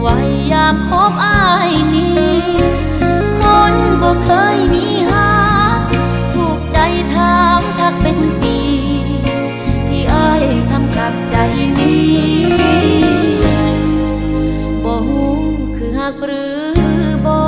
ไหวยามพบอ้ายนี้คนบ่เคยมีหาถูกใจถามทักเป็นปีที่อ้ายทำกับใจนี้บ่ฮู้คือฮักหรือบ่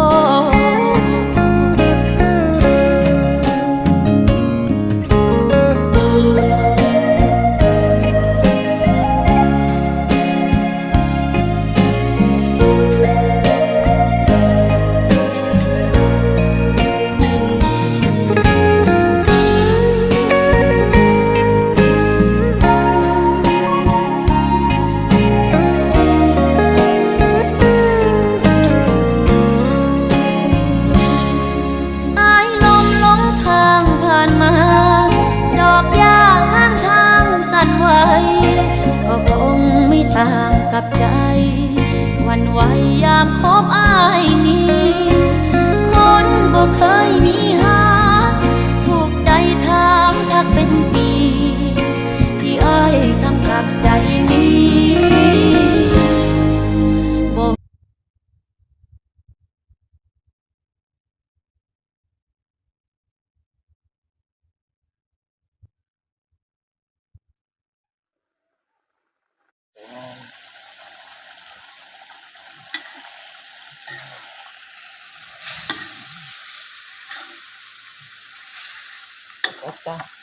ก็คงไม่ต่างกับใจวันไหวยามพบอ้ายนี้คนบ่เคยมีหาถูกใจถามทักเป็นปีที่อ้ายทำกับใจนี้Opa.